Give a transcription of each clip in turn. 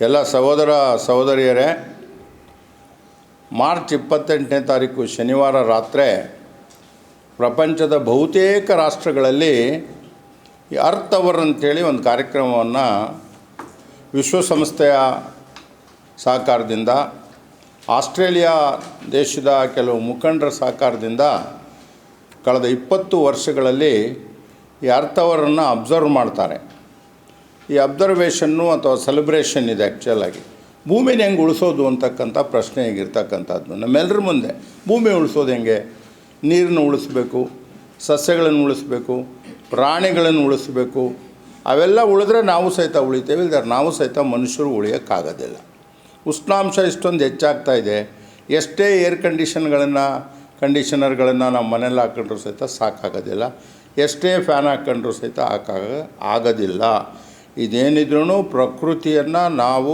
ಎಲ್ಲ ಸಹೋದರ ಸಹೋದರಿಯರೇ, ಮಾರ್ಚ್ 28ನೇ ತಾರೀಕು ಶನಿವಾರ ರಾತ್ರಿ ಪ್ರಪಂಚದ ಬಹುತೇಕ ರಾಷ್ಟ್ರಗಳಲ್ಲಿ ಈ ಅರ್ತ್ ಅವರ್ ಅಂತೇಳಿ ಒಂದು ಕಾರ್ಯಕ್ರಮವನ್ನು ವಿಶ್ವಸಂಸ್ಥೆಯ ಸಹಕಾರದಿಂದ, ಆಸ್ಟ್ರೇಲಿಯಾ ದೇಶದ ಕೆಲವು ಮುಖಂಡರ ಸಹಕಾರದಿಂದ ಕಳೆದ 20 ವರ್ಷಗಳಲ್ಲಿ ಈ ಅರ್ತ್ ಅವರನ್ನು ಅಬ್ಸರ್ವ್ ಮಾಡ್ತಾರೆ. ಈ ಅಬ್ಸರ್ವೇಷನ್ನು ಅಥವಾ ಸೆಲೆಬ್ರೇಷನ್ ಇದೆ ಆ್ಯಕ್ಚುಲಾಗಿ. ಭೂಮಿನ ಹೆಂಗೆ ಉಳಿಸೋದು ಅಂತಕ್ಕಂಥ ಪ್ರಶ್ನೆ ಈಗಿರ್ತಕ್ಕಂಥದ್ದು ನಮ್ಮೆಲ್ಲರ ಮುಂದೆ. ಭೂಮಿ ಉಳಿಸೋದು ಹೆಂಗೆ? ನೀರನ್ನು ಉಳಿಸ್ಬೇಕು, ಸಸ್ಯಗಳನ್ನು ಉಳಿಸ್ಬೇಕು, ಪ್ರಾಣಿಗಳನ್ನು ಉಳಿಸ್ಬೇಕು. ಅವೆಲ್ಲ ಉಳಿದ್ರೆ ನಾವು ಸಹಿತ ಉಳಿತೇವೆ, ಇಲ್ಲದ್ರೆ ನಾವು ಸಹಿತ ಮನುಷ್ಯರು ಉಳಿಯೋಕ್ಕಾಗೋದಿಲ್ಲ. ಉಷ್ಣಾಂಶ ಇಷ್ಟೊಂದು ಹೆಚ್ಚಾಗ್ತಾ ಇದೆ. ಎಷ್ಟೇ ಏರ್ ಕಂಡೀಷನರ್ಗಳನ್ನು ನಮ್ಮ ಮನೇಲಿ ಹಾಕ್ಕೊಂಡ್ರೂ ಸಹಿತ ಸಾಕಾಗೋದಿಲ್ಲ. ಎಷ್ಟೇ ಫ್ಯಾನ್ ಹಾಕ್ಕೊಂಡ್ರೂ ಸಹಿತ ಆಗೋದಿಲ್ಲ. ಇದೇನಿದ್ರೂ ಪ್ರಕೃತಿಯನ್ನು ನಾವು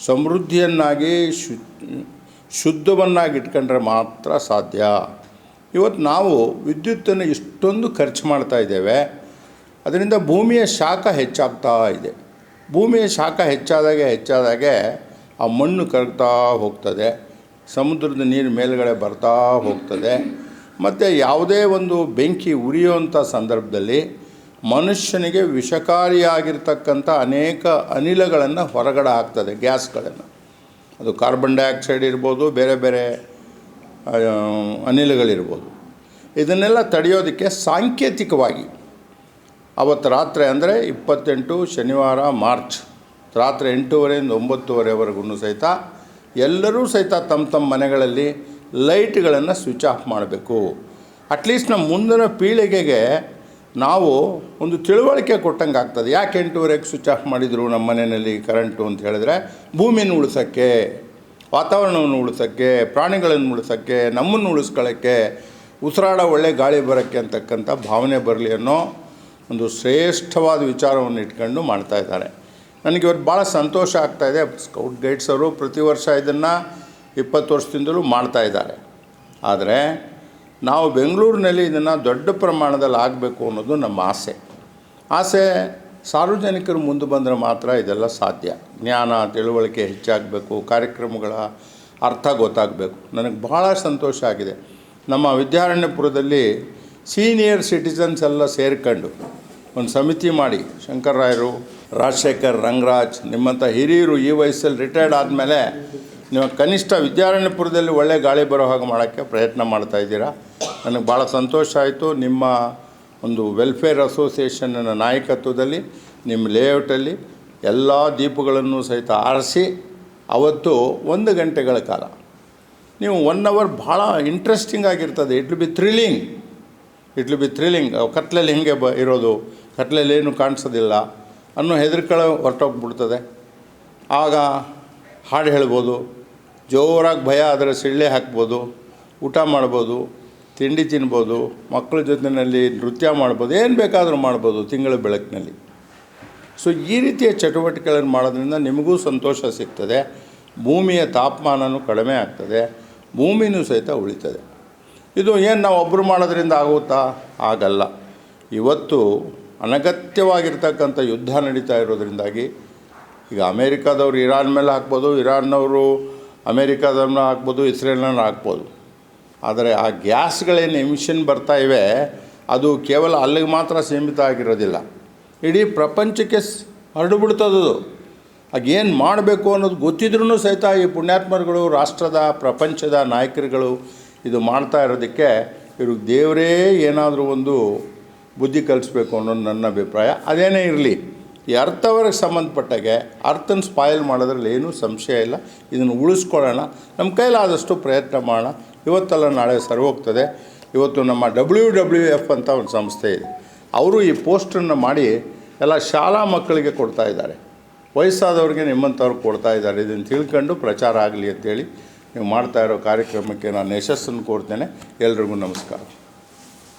ಸಮೃದ್ಧಿಯನ್ನಾಗಿ ಶುದ್ಧವನ್ನಾಗಿ ಇಟ್ಕೊಂಡ್ರೆ ಮಾತ್ರ ಸಾಧ್ಯ. ಇವತ್ತು ನಾವು ವಿದ್ಯುತ್ತನ್ನು ಇಷ್ಟೊಂದು ಖರ್ಚು ಮಾಡ್ತಾ ಇದ್ದೇವೆ. ಅದರಿಂದ ಭೂಮಿಯ ಶಾಖ ಹೆಚ್ಚಾಗ್ತಾ ಇದೆ. ಭೂಮಿಯ ಶಾಖ ಹೆಚ್ಚಾದಾಗೆ ಆ ಮಣ್ಣು ಕರಗ್ತಾ ಹೋಗ್ತದೆ, ಸಮುದ್ರದ ನೀರು ಮೇಲುಗಡೆ ಬರ್ತಾ ಹೋಗ್ತದೆ. ಮತ್ತು ಯಾವುದೇ ಒಂದು ಬೆಂಕಿ ಉರಿಯುವಂಥ ಸಂದರ್ಭದಲ್ಲಿ ಮನುಷ್ಯನಿಗೆ ವಿಷಕಾರಿಯಾಗಿರ್ತಕ್ಕಂಥ ಅನೇಕ ಅನಿಲಗಳನ್ನು ಹೊರಗಡೆ ಹಾಕ್ತದೆ, ಗ್ಯಾಸ್ಗಳನ್ನು. ಅದು ಕಾರ್ಬನ್ ಡೈಆಕ್ಸೈಡ್ ಇರ್ಬೋದು, ಬೇರೆ ಬೇರೆ ಅನಿಲಗಳಿರ್ಬೋದು. ಇದನ್ನೆಲ್ಲ ತಡೆಯೋದಕ್ಕೆ ಸಾಂಕೇತಿಕವಾಗಿ ಅವತ್ತು ರಾತ್ರಿ ಅಂದರೆ 28 ಶನಿವಾರ ಮಾರ್ಚ್ ರಾತ್ರಿ 8:30 9:30ವರೆಗೂ ಸಹಿತ ಎಲ್ಲರೂ ಸಹಿತ ತಮ್ಮ ಮನೆಗಳಲ್ಲಿ ಲೈಟ್ಗಳನ್ನು ಸ್ವಿಚ್ ಆಫ್ ಮಾಡಬೇಕು. ಅಟ್ಲೀಸ್ಟ್ ನಮ್ಮ ಮುಂದಿನ ಪೀಳಿಗೆಗೆ ನಾವು ಒಂದು ತಿಳುವಳಿಕೆ ಕೊಟ್ಟಂಗೆ ಆಗ್ತದೆ. ಯಾಕೆ 8:30ಕ್ಕೆ ಸ್ವಿಚ್ ಆಫ್ ಮಾಡಿದರು ನಮ್ಮ ಮನೆಯಲ್ಲಿ ಕರೆಂಟು ಅಂತ ಹೇಳಿದ್ರೆ, ಭೂಮಿನ ಉಳಿಸೋಕ್ಕೆ, ವಾತಾವರಣವನ್ನು ಉಳಿಸೋಕ್ಕೆ, ಪ್ರಾಣಿಗಳನ್ನು ಉಳಿಸೋಕ್ಕೆ, ನಮ್ಮನ್ನು ಉಳಿಸ್ಕೊಳ್ಳೋಕ್ಕೆ, ಉಸಿರಾಡೋ ಒಳ್ಳೆ ಗಾಳಿ ಬರೋಕ್ಕೆ ಅಂತಕ್ಕಂಥ ಭಾವನೆ ಬರಲಿ ಅನ್ನೋ ಒಂದು ಶ್ರೇಷ್ಠವಾದ ವಿಚಾರವನ್ನು ಇಟ್ಕೊಂಡು ಮಾಡ್ತಾಯಿದ್ದಾರೆ. ನನಗೆ ಇವತ್ತು ಭಾಳ ಸಂತೋಷ ಆಗ್ತಾಯಿದೆ. ಸ್ಕೌಟ್ ಗೈಡ್ಸ್ ಅವರು ಪ್ರತಿ ವರ್ಷ ಇದನ್ನು 20 ವರ್ಷದಿಂದಲೂ ಮಾಡ್ತಾಯಿದ್ದಾರೆ. ಆದರೆ ನಾವು ಬೆಂಗಳೂರಿನಲ್ಲಿ ಇದನ್ನು ದೊಡ್ಡ ಪ್ರಮಾಣದಲ್ಲಿ ಆಗಬೇಕು ಅನ್ನೋದು ನಮ್ಮ ಆಸೆ. ಸಾರ್ವಜನಿಕರು ಮುಂದೆ ಬಂದರೆ ಮಾತ್ರ ಇದೆಲ್ಲ ಸಾಧ್ಯ. ಜ್ಞಾನ ತಿಳುವಳಿಕೆ ಹೆಚ್ಚಾಗಬೇಕು, ಕಾರ್ಯಕ್ರಮಗಳ ಅರ್ಥ ಗೊತ್ತಾಗಬೇಕು. ನನಗೆ ಭಾಳ ಸಂತೋಷ ಆಗಿದೆ. ನಮ್ಮ ವಿದ್ಯಾರಣ್ಯಪುರದಲ್ಲಿ ಸೀನಿಯರ್ ಸಿಟಿಸನ್ಸ್ ಎಲ್ಲ ಸೇರ್ಕೊಂಡು ಒಂದು ಸಮಿತಿ ಮಾಡಿ, ಶಂಕರರಾಯರು, ರಾಜಶೇಖರ್, ರಂಗರಾಜ್, ನಿಮ್ಮಂಥ ಹಿರಿಯರು ಈ ವಯಸ್ಸಲ್ಲಿ ರಿಟೈರ್ಡ್ ಆದಮೇಲೆ ನೀವು ಕನಿಷ್ಠ ವಿದ್ಯಾರಣ್ಯಪುರದಲ್ಲಿ ಒಳ್ಳೆ ಗಾಳಿ ಬರೋ ಹಾಗೆ ಮಾಡೋಕ್ಕೆ ಪ್ರಯತ್ನ ಮಾಡ್ತಾಯಿದ್ದೀರಾ. ನನಗೆ ಭಾಳ ಸಂತೋಷ ಆಯಿತು. ನಿಮ್ಮ ಒಂದು ವೆಲ್ಫೇರ್ ಅಸೋಸಿಯೇಷನ್ನ ನಾಯಕತ್ವದಲ್ಲಿ ನಿಮ್ಮ ಲೇಔಟಲ್ಲಿ ಎಲ್ಲ ದೀಪಗಳನ್ನು ಸಹಿತ ಆರಿಸಿ ಅವತ್ತು 1 ಗಂಟೆಗಳ ಕಾಲ ನೀವು 1 ಅವರ್ ಭಾಳ ಇಂಟ್ರೆಸ್ಟಿಂಗ್ ಆಗಿರ್ತದೆ. It will be thrilling. ಕತ್ಲಲ್ಲಿ ಹೆಂಗೆ ಇರೋದು, ಕತ್ಲಲ್ಲಿ ಏನು ಕಾಣಿಸೋದಿಲ್ಲ ಅನ್ನೋ ಹೆದರಿಕೆ ಹೊರಟೋಗ್ಬಿಡ್ತದೆ. ಆಗ ಹಾಡು ಹೇಳ್ಬೋದು, ಜೋರಾಗಿ ಭಯ ಆದರೆ ಸಿಳ್ಳೆ ಹಾಕ್ಬೋದು, ಊಟ ಮಾಡ್ಬೋದು, ತಿಂಡಿ ತಿನ್ಬೋದು, ಮಕ್ಕಳ ಜೊತೆಯಲ್ಲಿ ನೃತ್ಯ ಮಾಡ್ಬೋದು, ಏನು ಬೇಕಾದರೂ ಮಾಡ್ಬೋದು ತಿಂಗಳ ಬೆಳಕಿನಲ್ಲಿ. ಸೊ ಈ ರೀತಿಯ ಚಟುವಟಿಕೆಗಳನ್ನು ಮಾಡೋದ್ರಿಂದ ನಿಮಗೂ ಸಂತೋಷ ಸಿಗ್ತದೆ, ಭೂಮಿಯ ತಾಪಮಾನವೂ ಕಡಿಮೆ ಆಗ್ತದೆ, ಭೂಮಿನೂ ಸಹಿತ ಉಳಿತದೆ. ಇದು ಏನು ನಾವು ಒಬ್ಬರು ಮಾಡೋದ್ರಿಂದ ಆಗುತ್ತಾ? ಆಗಲ್ಲ. ಇವತ್ತು ಅನಗತ್ಯವಾಗಿರ್ತಕ್ಕಂಥ ಯುದ್ಧ ನಡೀತಾ ಇರೋದ್ರಿಂದಾಗಿ ಈಗ ಅಮೇರಿಕಾದವರು ಇರಾನ್ ಮೇಲೆ ಹಾಕ್ಬೋದು, ಇರಾನ್ನವರು ಅಮೇರಿಕಾದವ್ರನ್ನ ಹಾಕ್ಬೋದು, ಇಸ್ರೇಲ್ನ ಹಾಕ್ಬೋದು. ಆದರೆ ಆ ಗ್ಯಾಸ್ಗಳೇನು ಎಮಿಷನ್ ಬರ್ತಾ ಇವೆ ಅದು ಕೇವಲ ಅಲ್ಲಿಗೆ ಮಾತ್ರ ಸೀಮಿತ ಆಗಿರೋದಿಲ್ಲ, ಇಡೀ ಪ್ರಪಂಚಕ್ಕೆ ಹರಡಿಬಿಡ್ತದದು. ಆಗೇನು ಮಾಡಬೇಕು ಅನ್ನೋದು ಗೊತ್ತಿದ್ರೂ ಸಹಿತ ಈ ಪುಣ್ಯಾತ್ಮರುಗಳು, ರಾಷ್ಟ್ರದ ಪ್ರಪಂಚದ ನಾಯಕರುಗಳು ಇದು ಮಾಡ್ತಾ ಇರೋದಕ್ಕೆ ಇವ್ರಿಗೆ ದೇವರೇ ಏನಾದರೂ ಒಂದು ಬುದ್ಧಿ ಕಲಿಸ್ಬೇಕು ಅನ್ನೋದು ನನ್ನ ಅಭಿಪ್ರಾಯ. ಅದೇನೇ ಇರಲಿ, ಈ ಅರ್ತ್ ಅವರ್ಗೆ ಸಂಬಂಧಪಟ್ಟಾಗೆ ಅರ್ಥನ ಸ್ಪಾಯಿಲ್ ಮಾಡೋದ್ರಲ್ಲಿ ಏನೂ ಸಂಶಯ ಇಲ್ಲ. ಇದನ್ನು ಉಳಿಸ್ಕೊಳ್ಳೋಣ, ನಮ್ಮ ಕೈಲಾದಷ್ಟು ಪ್ರಯತ್ನ ಮಾಡೋಣ. ಇವತ್ತಲ್ಲ ನಾಳೆ ಸರಿ ಹೋಗ್ತದೆ. ಇವತ್ತು ನಮ್ಮ WWF ಅಂತ ಒಂದು ಸಂಸ್ಥೆ ಇದೆ, ಅವರು ಈ ಪೋಸ್ಟನ್ನು ಮಾಡಿ ಎಲ್ಲ ಶಾಲಾ ಮಕ್ಕಳಿಗೆ ಕೊಡ್ತಾಯಿದ್ದಾರೆ, ವಯಸ್ಸಾದವ್ರಿಗೆ ನಿಮ್ಮಂಥವ್ರಿಗೆ ಕೊಡ್ತಾಯಿದ್ದಾರೆ. ಇದನ್ನು ತಿಳ್ಕೊಂಡು ಪ್ರಚಾರ ಆಗಲಿ ಅಂತೇಳಿ ನೀವು ಮಾಡ್ತಾಯಿರೋ ಕಾರ್ಯಕ್ರಮಕ್ಕೆ ನಾನು ಯಶಸ್ಸನ್ನು ಕೋರ್ತೇನೆ. ಎಲ್ರಿಗೂ ನಮಸ್ಕಾರ.